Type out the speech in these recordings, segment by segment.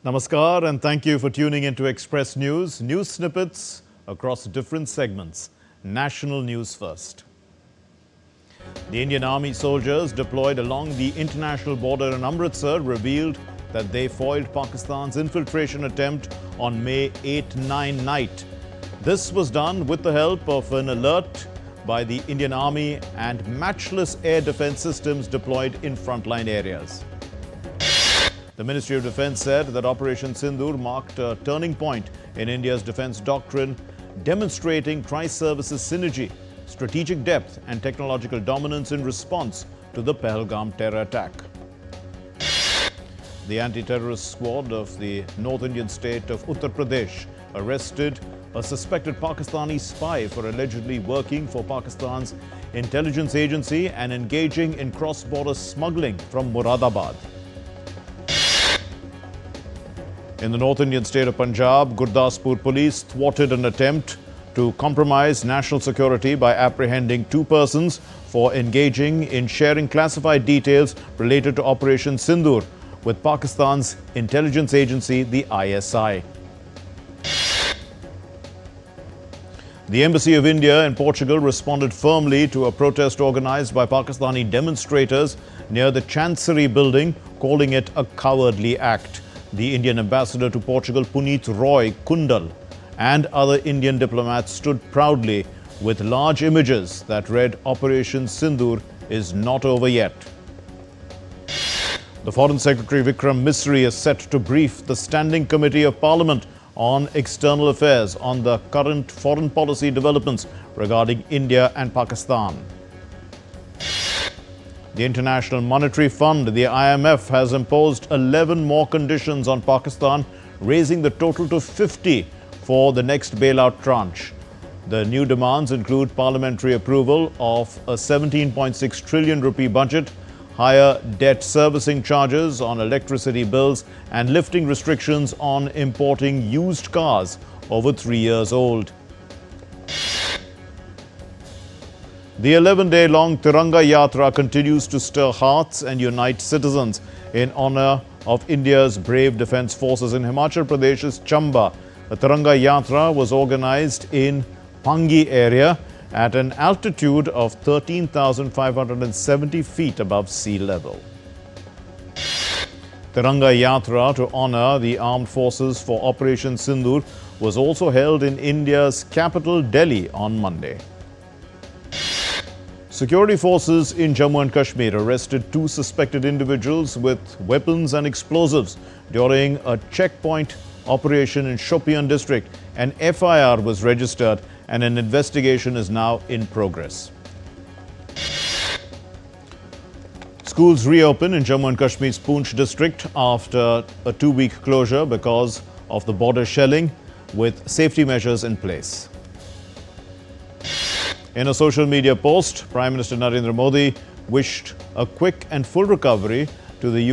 Namaskar and thank you for tuning into Express News. News snippets across different segments. National news first. The Indian Army soldiers deployed along the international border in Amritsar revealed that they foiled Pakistan's infiltration attempt on May 8-9 night. This was done with the help of an alert by the Indian Army and matchless air defense systems deployed in frontline areas. The Ministry of Defense said that Operation Sindoor marked a turning point in India's defense doctrine, demonstrating tri-services synergy, strategic depth and technological dominance in response to the Pahalgam terror attack. The anti-terrorist squad of the North Indian state of Uttar Pradesh arrested a suspected Pakistani spy for allegedly working for Pakistan's intelligence agency and engaging in cross-border smuggling from Moradabad. In the North Indian state of Punjab, Gurdaspur police thwarted an attempt to compromise national security by apprehending two persons for engaging in sharing classified details related to Operation Sindoor with Pakistan's intelligence agency, the ISI. The Embassy of India in Portugal responded firmly to a protest organized by Pakistani demonstrators near the Chancery building, calling it a cowardly act. The Indian ambassador to Portugal, Puneet Roy Kundal, and other Indian diplomats stood proudly with large images that read, "Operation Sindoor is not over yet." The Foreign Secretary Vikram Misri is set to brief the Standing Committee of Parliament on External Affairs on the current foreign policy developments regarding India and Pakistan. The International Monetary Fund, the IMF, has imposed 11 more conditions on Pakistan, raising the total to 50 for the next bailout tranche. The new demands include parliamentary approval of a 17.6 trillion rupee budget, higher debt servicing charges on electricity bills, and lifting restrictions on importing used cars over 3 years old. The 11-day-long Tiranga Yatra continues to stir hearts and unite citizens in honor of India's brave defense forces in Himachal Pradesh's Chamba. The Tiranga Yatra was organized in Pangi area at an altitude of 13,570 feet above sea level. Tiranga Yatra to honor the armed forces for Operation Sindoor was also held in India's capital Delhi on Monday. Security forces in Jammu and Kashmir arrested two suspected individuals with weapons and explosives during a checkpoint operation in Shopian district. An FIR was registered and an investigation is now in progress. Schools reopen in Jammu and Kashmir's Poonch district after a 2-week closure because of the border shelling, with safety measures in place. In a social media post, Prime Minister Narendra Modi wished a quick and full recovery to the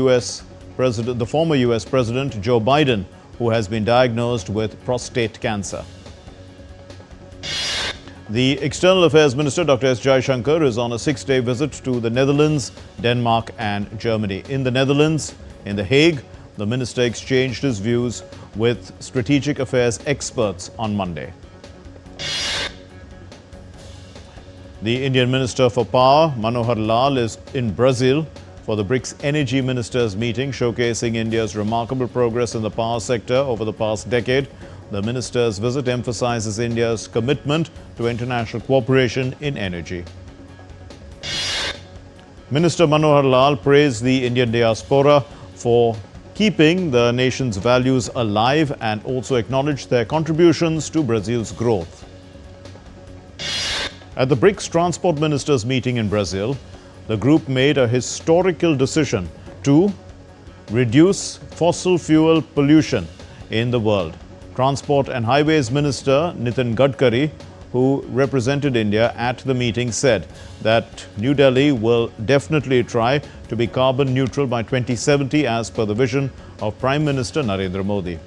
former US President Joe Biden, who has been diagnosed with prostate cancer. The External Affairs Minister, Dr. S. Jaishankar, is on a 6-day visit to the Netherlands, Denmark and Germany. In the Netherlands, in The Hague, the minister exchanged his views with strategic affairs experts on Monday. The Indian Minister for Power, Manohar Lal, is in Brazil for the BRICS Energy Ministers meeting, showcasing India's remarkable progress in the power sector over the past decade. The minister's visit emphasizes India's commitment to international cooperation in energy. Minister Manohar Lal praised the Indian diaspora for keeping the nation's values alive and also acknowledged their contributions to Brazil's growth. At the BRICS Transport Ministers meeting in Brazil, the group made a historical decision to reduce fossil fuel pollution in the world. Transport and Highways Minister Nitin Gadkari, who represented India at the meeting, said that New Delhi will definitely try to be carbon neutral by 2070 as per the vision of Prime Minister Narendra Modi.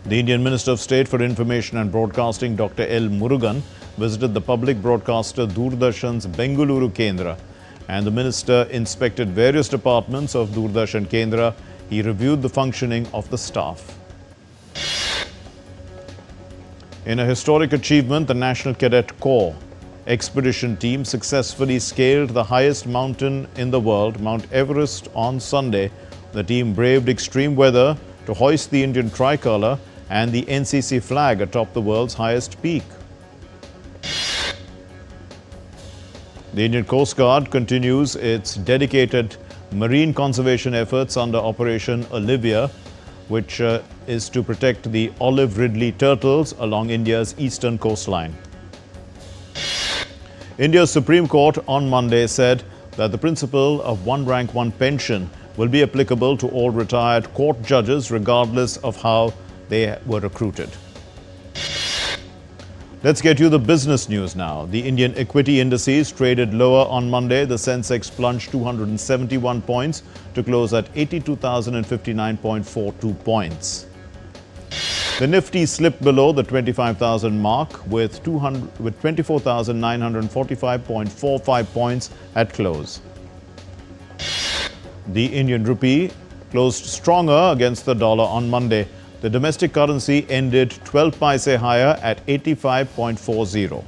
The Indian Minister of State for Information and Broadcasting, Dr. L. Murugan, visited the public broadcaster Doordarshan's Bengaluru Kendra, and the minister inspected various departments of Doordarshan Kendra. He reviewed the functioning of the staff. In a historic achievement, the National Cadet Corps expedition team successfully scaled the highest mountain in the world, Mount Everest, on Sunday. The team braved extreme weather to hoist the Indian tricolour and the NCC flag atop the world's highest peak. The Indian Coast Guard continues its dedicated marine conservation efforts under Operation Olivia, which is to protect the olive ridley turtles along India's eastern coastline. India's Supreme Court on Monday said that the principle of one rank, one pension will be applicable to all retired court judges regardless of how they were recruited. Let's get you the business news now. The Indian equity indices traded lower on Monday. The Sensex plunged 271 points to close at 82,059.42 points. The Nifty slipped below the 25,000 mark with 24,945.45 points at close. The Indian rupee closed stronger against the dollar on Monday. The domestic currency ended 12 paise higher at 85.40.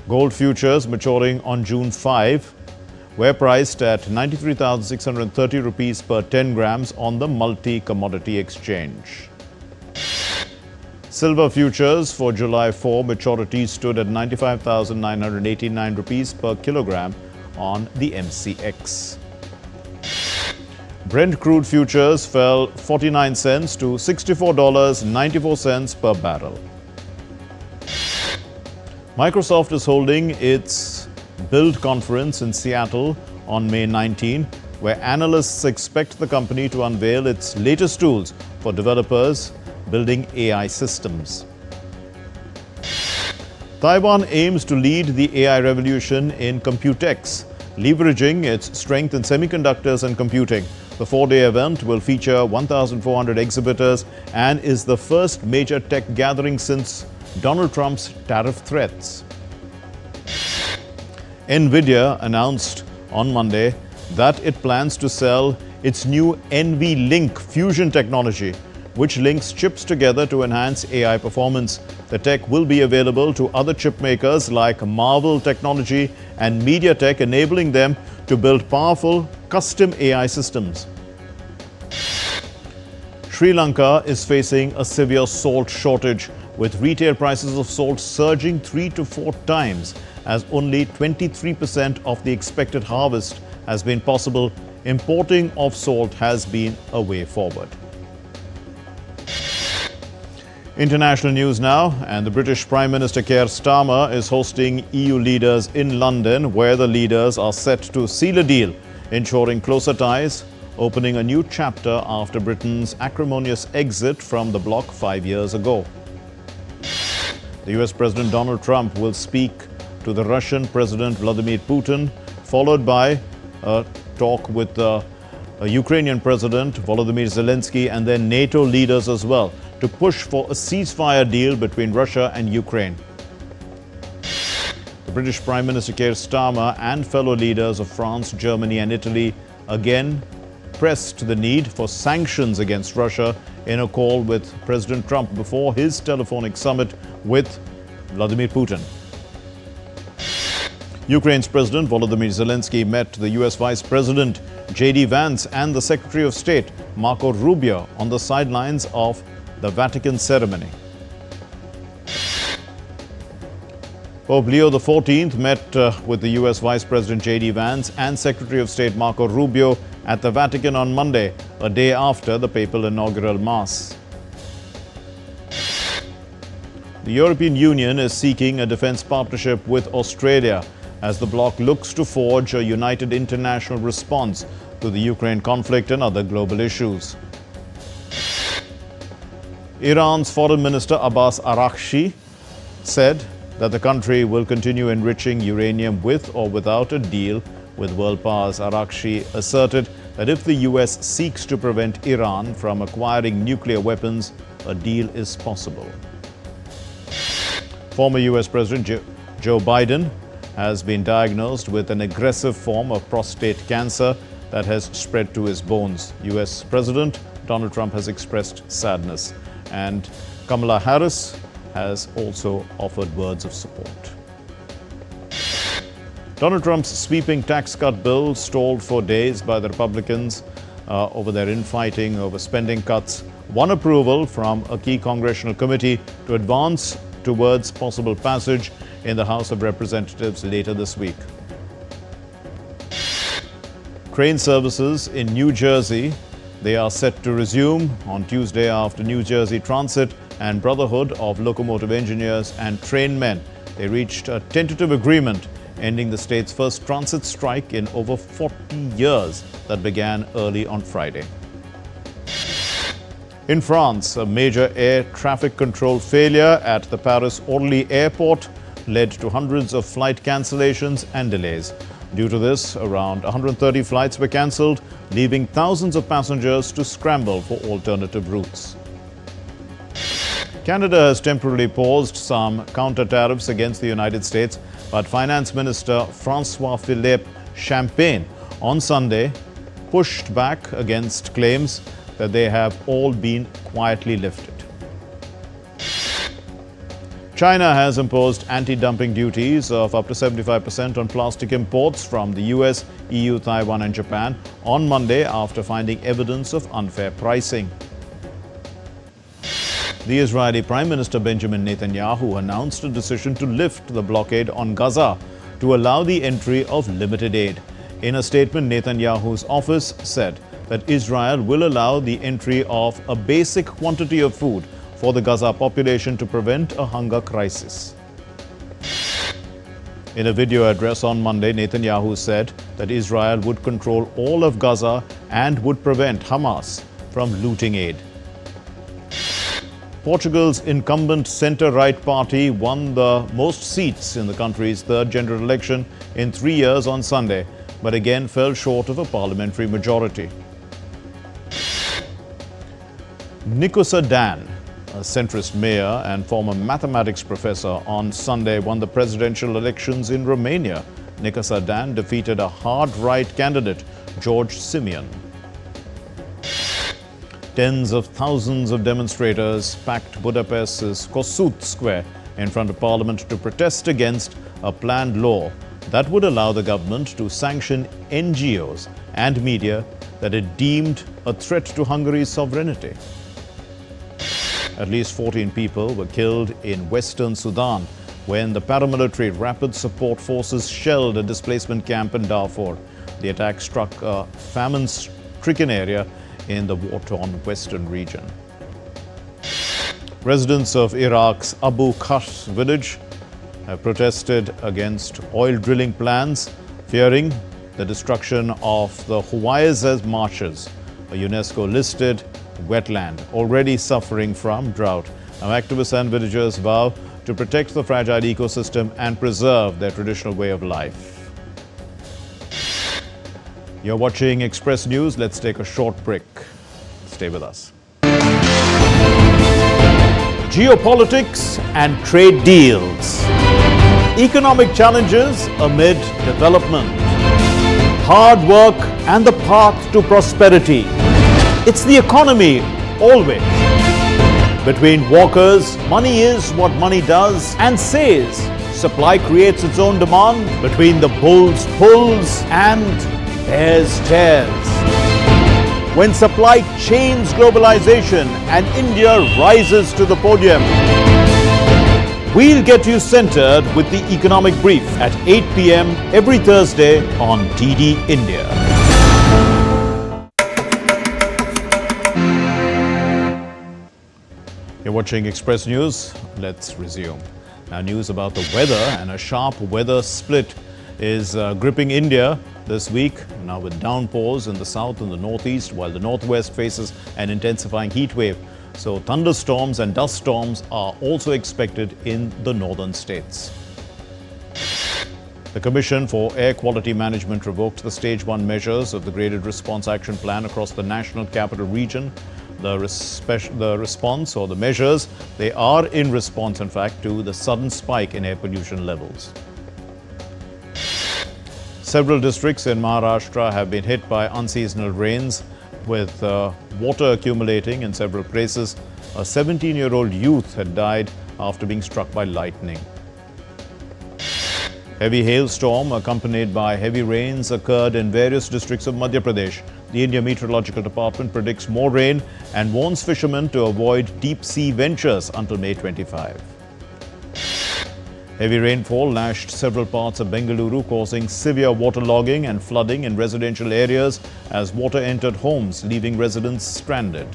Gold futures maturing on June 5 were priced at 93,630 rupees per 10 grams on the multi-commodity exchange. Silver futures for July 4 maturity stood at 95,989 rupees per kilogram on the MCX. Brent crude futures fell 49 cents to $64.94 per barrel. Microsoft is holding its Build conference in Seattle on May 19, where analysts expect the company to unveil its latest tools for developers building AI systems. Taiwan aims to lead the AI revolution in Computex, leveraging its strength in semiconductors and computing. The four-day event will feature 1,400 exhibitors and is the first major tech gathering since Donald Trump's tariff threats. NVIDIA announced on Monday that it plans to sell its new NVLink fusion technology, which links chips together to enhance AI performance. The tech will be available to other chip makers like Marvell Technology and MediaTek, enabling them to build powerful custom AI systems. Sri Lanka is facing a severe salt shortage, with retail prices of salt surging 3 to 4 times, as only 23% of the expected harvest has been possible. Importing of salt has been a way forward. International news now, and the British Prime Minister Keir Starmer is hosting EU leaders in London, where the leaders are set to seal a deal, ensuring closer ties, opening a new chapter after Britain's acrimonious exit from the bloc 5 years ago. The US President Donald Trump will speak to the Russian President Vladimir Putin, followed by a talk with the Ukrainian President Volodymyr Zelensky and then NATO leaders as well, to push for a ceasefire deal between Russia and Ukraine. The British Prime Minister Keir Starmer and fellow leaders of France, Germany and Italy again pressed the need for sanctions against Russia in a call with President Trump before his telephonic summit with Vladimir Putin. Ukraine's President Volodymyr Zelensky met the US Vice President J.D. Vance and the Secretary of State Marco Rubio on the sidelines of the Vatican ceremony. Pope Leo XIV met with the US Vice President J.D. Vance and Secretary of State Marco Rubio at the Vatican on Monday, a day after the papal inaugural Mass. The European Union is seeking a defence partnership with Australia as the bloc looks to forge a united international response to the Ukraine conflict and other global issues. Iran's Foreign Minister Abbas Araghchi said that the country will continue enriching uranium with or without a deal with world powers. Araghchi asserted that if the US seeks to prevent Iran from acquiring nuclear weapons, a deal is possible. Former US President Joe Biden has been diagnosed with an aggressive form of prostate cancer. that has spread to his bones. US President Donald Trump has expressed sadness, and Kamala Harris has also offered words of support. Donald Trump's sweeping tax cut bill, stalled for days by the Republicans over their infighting over spending cuts, won approval from a key congressional committee to advance towards possible passage in the House of Representatives later this week. Train services in New Jersey, they are set to resume on Tuesday after New Jersey Transit and Brotherhood of Locomotive Engineers and Trainmen. They reached a tentative agreement ending the state's first transit strike in over 40 years that began early on Friday. In France, a major air traffic control failure at the Paris Orly airport led to hundreds of flight cancellations and delays. Due to this, around 130 flights were cancelled, leaving thousands of passengers to scramble for alternative routes. Canada has temporarily paused some counter-tariffs against the United States, but Finance Minister François-Philippe Champagne on Sunday pushed back against claims that they have all been quietly lifted. China has imposed anti-dumping duties of up to 75% on plastic imports from the US, EU, Taiwan and Japan on Monday after finding evidence of unfair pricing. The Israeli Prime Minister Benjamin Netanyahu announced a decision to lift the blockade on Gaza to allow the entry of limited aid. In a statement, Netanyahu's office said that Israel will allow the entry of a basic quantity of food for the Gaza population to prevent a hunger crisis. In a video address on Monday, Netanyahu said that Israel would control all of Gaza and would prevent Hamas from looting aid. Portugal's incumbent centre-right party won the most seats in the country's third general election in 3 years on Sunday, but again fell short of a parliamentary majority. Nicusa Dan, a centrist mayor and former mathematics professor, on Sunday won the presidential elections in Romania. Nicusa Dan defeated a hard-right candidate, George Simeon. Tens of thousands of demonstrators packed Budapest's Kossuth Square in front of Parliament to protest against a planned law that would allow the government to sanction NGOs and media that it deemed a threat to Hungary's sovereignty. At least 14 people were killed in western Sudan when the paramilitary Rapid Support Forces shelled a displacement camp in Darfur. The attack struck a famine-stricken area in the war-torn western region. Residents of Iraq's Abu Khas village have protested against oil drilling plans, fearing the destruction of the Huwaiz marshes, a UNESCO-listed wetland already suffering from drought. Now, activists and villagers vow to protect the fragile ecosystem and preserve their traditional way of life. You're watching Express News. Let's take a short break. Stay with us. Geopolitics and trade deals. Economic challenges amid development. Hard work and the path to prosperity. It's the economy, always. Between walkers, money is what money does and says. Supply creates its own demand. Between the bulls pulls and bears tears. When supply chains globalization and India rises to the podium. We'll get you centered with the Economic Brief at 8 p.m. every Thursday on DD India. You're watching Express News. Let's resume. Now, news about the weather, and a sharp weather split is gripping India this week, now with downpours in the south and the northeast, while the northwest faces an intensifying heat wave. So thunderstorms and dust storms are also expected in the northern states. The Commission for Air Quality Management revoked the Stage 1 measures of the Graded Response Action Plan across the National Capital Region. The response, or the measures, they are in response, in fact, to the sudden spike in air pollution levels. Several districts in Maharashtra have been hit by unseasonal rains, with water accumulating in several places. A 17-year-old youth had died after being struck by lightning. Heavy hailstorm accompanied by heavy rains occurred in various districts of Madhya Pradesh. The India Meteorological Department predicts more rain and warns fishermen to avoid deep-sea ventures until May 25. Heavy rainfall lashed several parts of Bengaluru, causing severe waterlogging and flooding in residential areas as water entered homes, leaving residents stranded.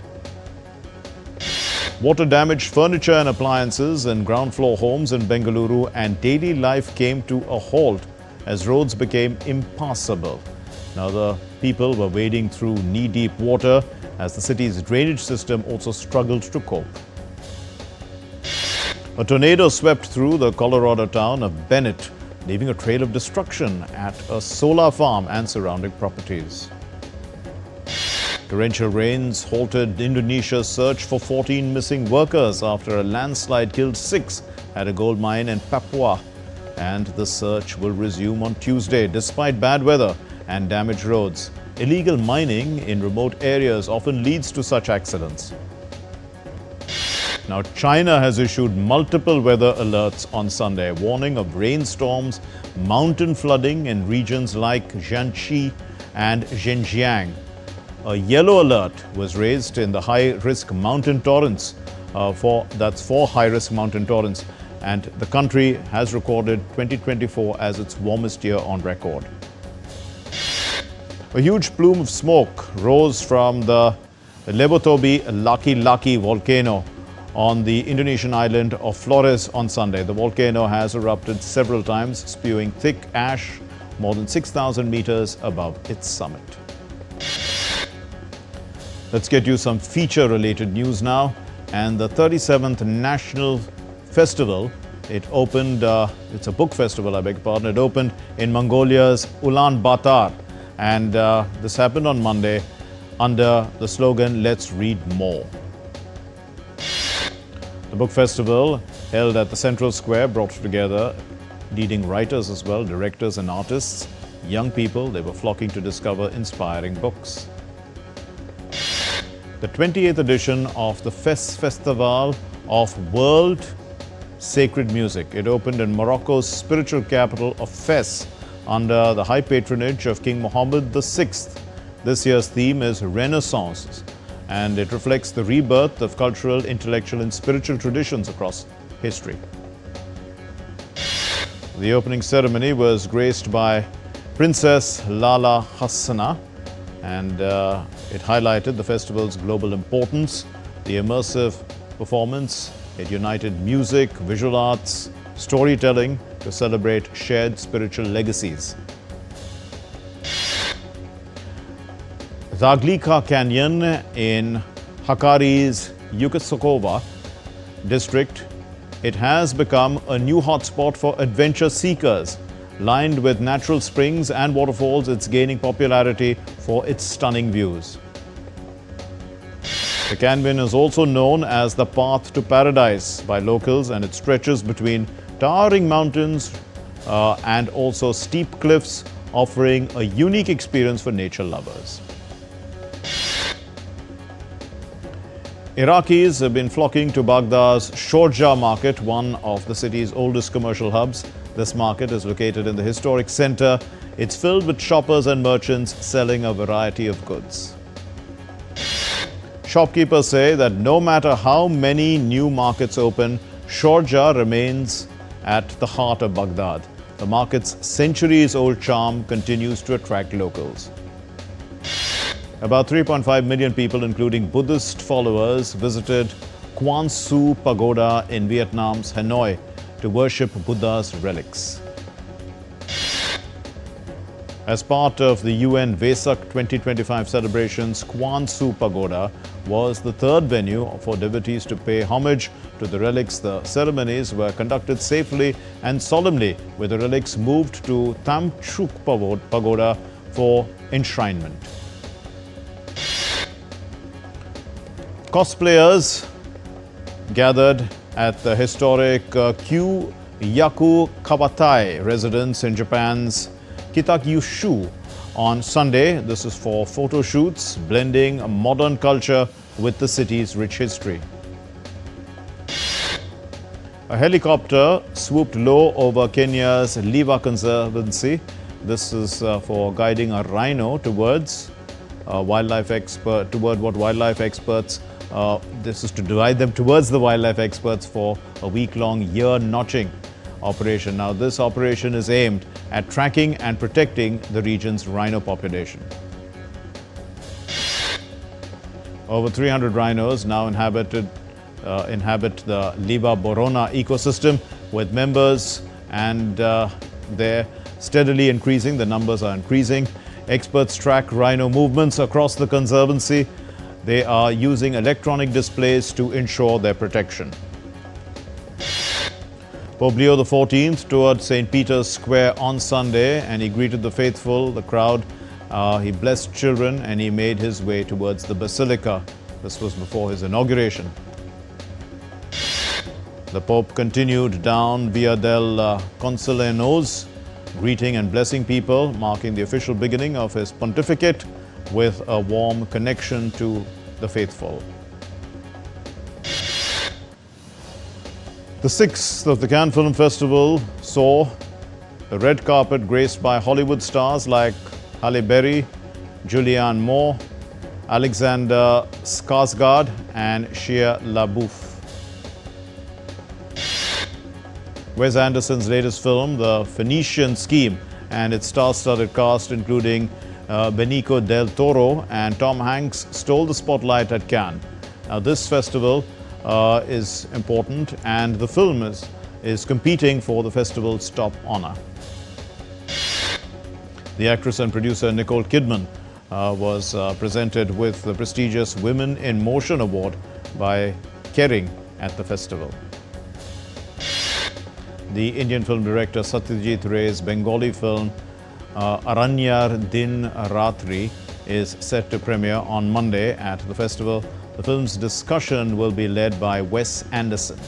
Water damaged furniture and appliances in ground floor homes in Bengaluru, and daily life came to a halt as roads became impassable. Now the people were wading through knee-deep water as the city's drainage system also struggled to cope. A tornado swept through the Colorado town of Bennett, leaving a trail of destruction at a solar farm and surrounding properties. Torrential rains halted Indonesia's search for 14 missing workers after a landslide killed 6 at a gold mine in Papua. And the search will resume on Tuesday despite bad weather and damaged roads. Illegal mining in remote areas often leads to such accidents. Now, China has issued multiple weather alerts on Sunday, warning of rainstorms, mountain flooding in regions like Jiangxi and Xinjiang. A yellow alert was raised in the high-risk mountain torrents for high-risk mountain torrents, and the country has recorded 2024 as its warmest year on record. A huge plume of smoke rose from the Lebotobi Laki-Laki volcano on the Indonesian island of Flores on Sunday. The volcano has erupted several times, spewing thick ash more than 6,000 meters above its summit. Let's get you some feature-related news now. And the 37th National Festival, it opened, it's a book festival, I beg your pardon, it opened in Mongolia's Ulaanbaatar. And this happened on Monday under the slogan, "Let's Read More." The book festival, held at the Central Square, brought together leading writers as well, directors and artists. Young people, they were flocking to discover inspiring books. The 28th edition of the Festival of World Sacred Music. It opened in Morocco's spiritual capital of Fes under the high patronage of King Mohammed VI. This year's theme is Renaissance, and it reflects the rebirth of cultural, intellectual and spiritual traditions across history. The opening ceremony was graced by Princess Lala Hassana, and it highlighted the festival's global importance. The immersive performance, it united music, visual arts, storytelling to celebrate shared spiritual legacies. Zaglika Canyon in Hakkari's Yukosokova district, it has become a new hotspot for adventure seekers. Lined with natural springs and waterfalls, it's gaining popularity for its stunning views. The canyon is also known as the Path to Paradise by locals, and it stretches between towering mountains and also steep cliffs, offering a unique experience for nature lovers. Iraqis have been flocking to Baghdad's Sharjah market, one of the city's oldest commercial hubs. This market is located in the historic center. It's filled with shoppers and merchants selling a variety of goods. Shopkeepers say that no matter how many new markets open, Sharjah remains at the heart of Baghdad. The market's centuries-old charm continues to attract locals. About 3.5 million people, including Buddhist followers, visited Quan Su Pagoda in Vietnam's Hanoi to worship Buddha's relics. As part of the UN Vesak 2025 celebrations, Quan Su Pagoda was the third venue for devotees to pay homage to the relics. The ceremonies were conducted safely and solemnly, with the relics moved to Tam Chuk Pagoda for enshrinement. Cosplayers gathered at the historic Kyu-Yaku Kawatai residence in Japan's Kitakyushu on Sunday. This is for photo shoots, blending modern culture with the city's rich history. A helicopter swooped low over Kenya's Liva Conservancy. This is for guiding a rhino towards what wildlife experts. This is to guide them towards the wildlife experts for a week-long ear notching operation. Now, this operation is aimed at tracking and protecting the region's rhino population. Over 300 rhinos now inhabit the Liva Borona ecosystem, with members and they're steadily increasing. The numbers are increasing. Experts track rhino movements across the conservancy. They are using electronic displays to ensure their protection. Pope Leo XIV toured St. Peter's Square on Sunday and he greeted the faithful, the crowd. He blessed children and he made his way towards the Basilica. This was before his inauguration. The Pope continued down Via del Consiglianos, greeting and blessing people, marking the official beginning of his pontificate with a warm connection to the faithful. The 6th of the Cannes Film Festival saw the red carpet graced by Hollywood stars like Halle Berry, Julianne Moore, Alexander Skarsgård and Shia LaBeouf. Wes Anderson's latest film, The Phoenician Scheme, and its star-studded cast including Benicio del Toro and Tom Hanks stole the spotlight at Cannes. Now, this festival is important and the film is competing for the festival's top honor. The actress and producer Nicole Kidman was presented with the prestigious Women in Motion Award by Kering at the festival. The Indian film director Satyajit Ray's Bengali film Aranyar Din Ratri is set to premiere on Monday at the festival. The film's discussion will be led by Wes Anderson.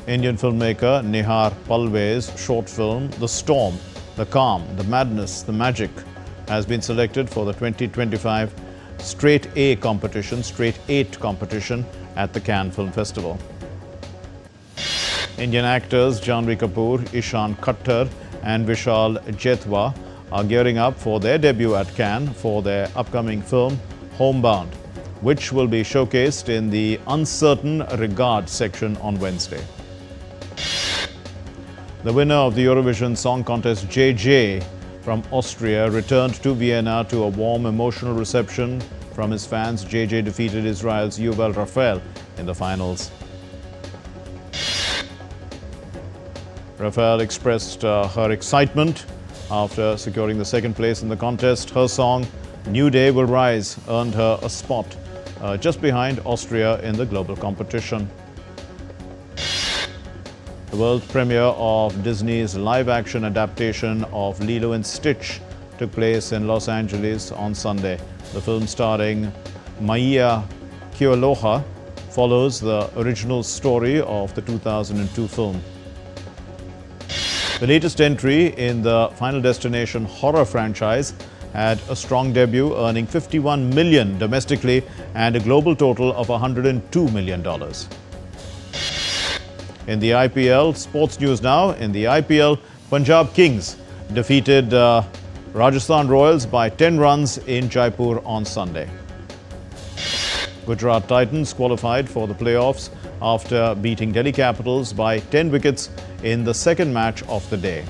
Indian filmmaker Nihar Palve's short film The Storm, The Calm, The Madness, The Magic has been selected for the 2025 Straight 8 competition at the Cannes Film Festival. Indian actors Janhvi Kapoor, Ishan Khattar and Vishal Jethwa are gearing up for their debut at Cannes for their upcoming film Homebound, which will be showcased in the Uncertain Regard section on Wednesday. The winner of the Eurovision Song Contest, JJ from Austria, returned to Vienna to a warm, emotional reception from his fans. JJ defeated Israel's Yuval Rafael in the finals. Rafael expressed her excitement after securing the second place in the contest. Her song, New Day Will Rise, earned her a spot just behind Austria in the global competition. The world premiere of Disney's live-action adaptation of Lilo and Stitch took place in Los Angeles on Sunday. The film, starring Maia Kealoha, follows the original story of the 2002 film. The latest entry in the Final Destination horror franchise had a strong debut, earning $51 million domestically and a global total of $102 million. In the IPL, sports news now. In the IPL, Punjab Kings defeated Rajasthan Royals by 10 runs in Jaipur on Sunday. Gujarat Titans qualified for the playoffs after beating Delhi Capitals by 10 wickets in the second match of the day.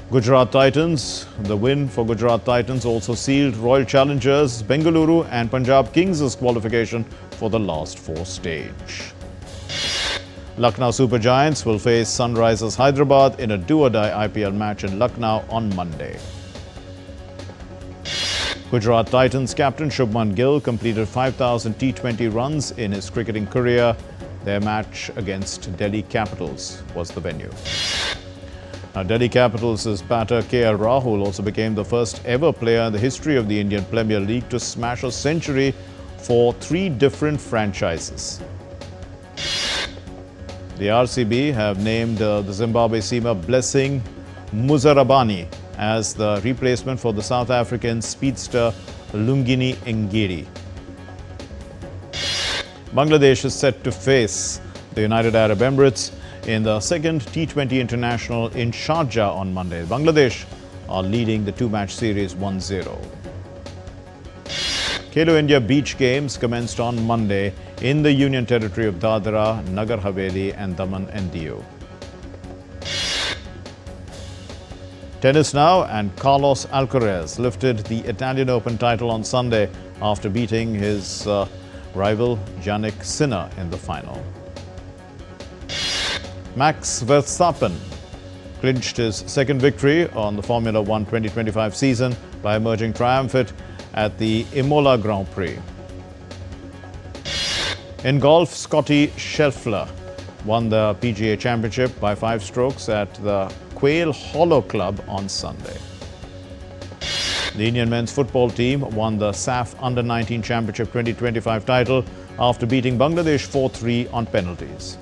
The win for Gujarat Titans also sealed Royal Challengers Bengaluru and Punjab Kings' qualification for the last four stage. Lucknow Super Giants will face Sunrisers Hyderabad in a do-or-die IPL match in Lucknow on Monday. Gujarat Titans captain Shubman Gill completed 5,000 T20 runs in his cricketing career. Their match against Delhi Capitals was the venue. Now, Delhi Capitals' batter KL Rahul also became the first ever player in the history of the Indian Premier League to smash a century for 3 different franchises. The RCB have named the Zimbabwe seamer Blessing Muzarabani as the replacement for the South African speedster Lungini Ngiri. Bangladesh is set to face the United Arab Emirates in the second T20 International in Sharjah on Monday. Bangladesh are leading the two-match series 1-0. Khelo India Beach Games commenced on Monday in the Union Territory of Dadra, Nagar Haveli and Daman and Diu. Tennis now, and Carlos Alcaraz lifted the Italian Open title on Sunday after beating his rival Jannik Sinner in the final. Max Verstappen clinched his second victory on the Formula One 2025 season by emerging triumphant at the Imola Grand Prix. In golf, Scottie Scheffler won the PGA Championship by 5 strokes at the Quail Hollow Club on Sunday. The Indian men's football team won the SAF Under-19 Championship 2025 title after beating Bangladesh 4-3 on penalties.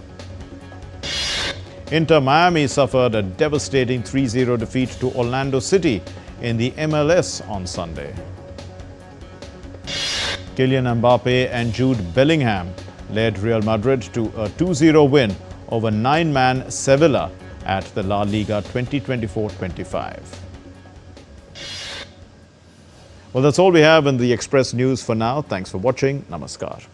Inter Miami suffered a devastating 3-0 defeat to Orlando City in the MLS on Sunday. Kylian Mbappe and Jude Bellingham led Real Madrid to a 2-0 win over 9-man Sevilla at the La Liga 2024-25. Well, that's all we have in the Express News for now. Thanks for watching. Namaskar.